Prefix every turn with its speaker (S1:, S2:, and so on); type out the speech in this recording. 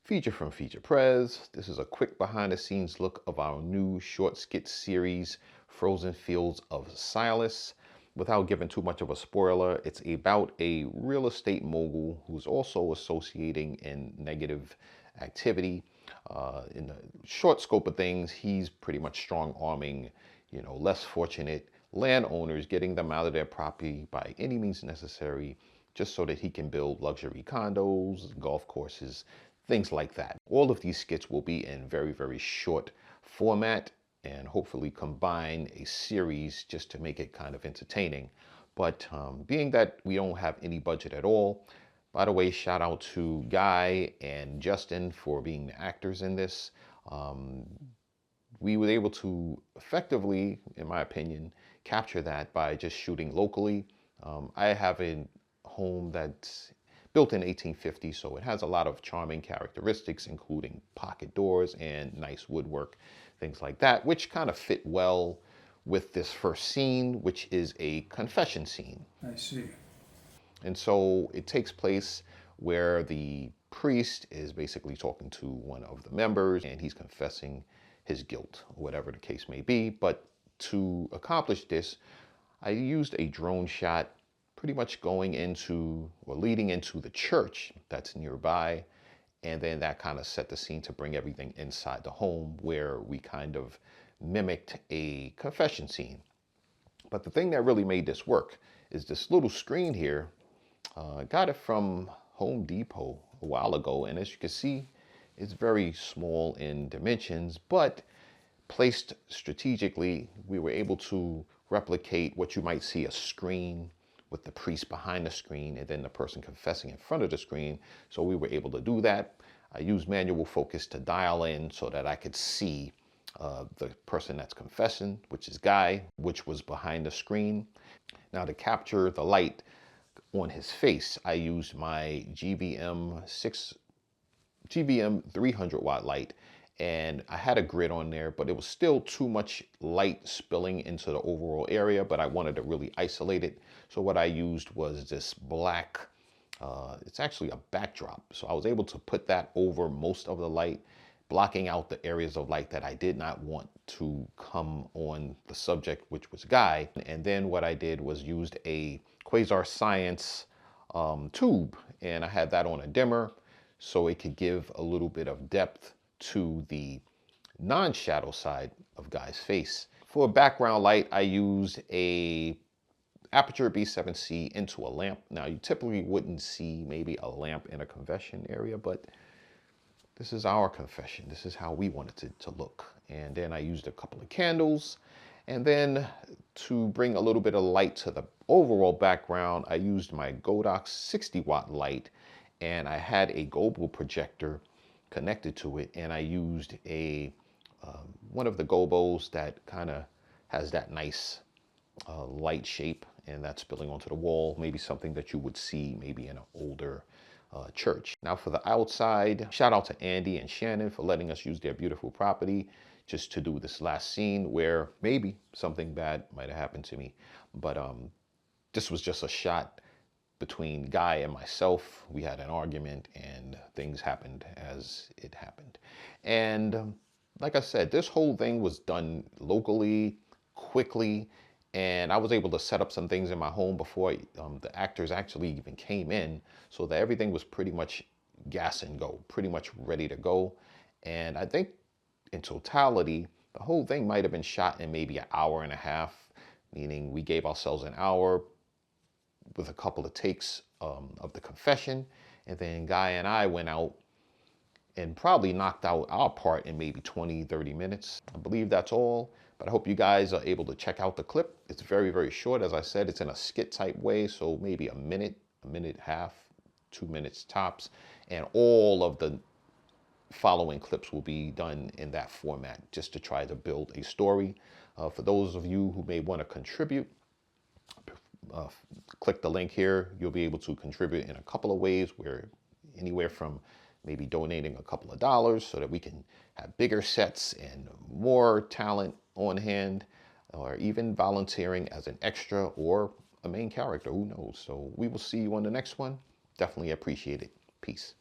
S1: Feature from Feature Prez. This is a quick behind the scenes look of our new short skit series, Frozen Fields of Silas. Without giving too much of a spoiler, it's about a real estate mogul who's also associating in negative activity. In the short scope of things, he's pretty much strong arming, less fortunate landowners, getting them out of their property by any means necessary, just so that he can build luxury condos, golf courses, things like that. All of these skits will be in very, very short format and hopefully combine a series just to make it kind of entertaining. But being that we don't have any budget at all, by the way, shout out to Guy and Justin for being the actors in this. We were able to effectively, in my opinion, capture that by just shooting locally. I have a home that's built in 1850, so it has a lot of charming characteristics, including pocket doors and nice woodwork, things like that, which kind of fit well with this first scene, which is a confession scene.
S2: I see.
S1: And so it takes place where the priest is basically talking to one of the members and he's confessing his guilt, whatever the case may be. But to accomplish this, I used a drone shot pretty much going into or leading into the church that's nearby. And then that kind of set the scene to bring everything inside the home where we kind of mimicked a confession scene. But the thing that really made this work is this little screen here. Got it from Home Depot a while ago. And as you can see, it's very small in dimensions, but placed strategically, we were able to replicate what you might see a screen with the priest behind the screen and then the person confessing in front of the screen. So we were able to do that. I used manual focus to dial in so that I could see the person that's confessing, which is Guy, which was behind the screen. Now to capture the light on his face, I used my GVM 300 watt light, and I had a grid on there, but it was still too much light spilling into the overall area, but I wanted to really isolate it. So what I used was this black, it's actually a backdrop. So I was able to put that over most of the light, blocking out the areas of light that I did not want to come on the subject, which was Guy. And then what I did was used a Quasar Science tube, and I had that on a dimmer so it could give a little bit of depth to the non-shadow side of Guy's face. For background light, I used a Aperture B7C into a lamp. Now, you typically wouldn't see maybe a lamp in a confession area, but this is our confession. This is how we wanted it to look. And then I used a couple of candles. And then to bring a little bit of light to the overall background, I used my Godox 60 watt light, and I had a Gobo projector connected to it. And I used a one of the Gobos that kind of has that nice light shape, and that's spilling onto the wall. Maybe something that you would see maybe in an older church. Now for the outside, shout out to Andy and Shannon for letting us use their beautiful property just to do this last scene where maybe something bad might have happened to me. But this was just a shot between Guy and myself. We had an argument and things happened as it happened. And like I said, this whole thing was done locally, quickly, and I was able to set up some things in my home before the actors actually even came in, so that everything was pretty much gas and go, pretty much ready to go. And I think in totality, the whole thing might have been shot in maybe an hour and a half, meaning we gave ourselves an hour with a couple of takes of the confession. And then Guy and I went out and probably knocked out our part in maybe 20, 30 minutes. I believe that's all. But I hope you guys are able to check out the clip. It's very, very short. As I said, it's in a skit type way. So maybe a minute and a half, 2 minutes tops. And all of the following clips will be done in that format just to try to build a story. For those of you who may want to contribute, click the link here. You'll be able to contribute in a couple of ways, where anywhere from maybe donating a couple of dollars so that we can have bigger sets and more talent on hand, or even volunteering as an extra or a main character, who knows. So we will see you on the next one. Definitely appreciate it. Peace.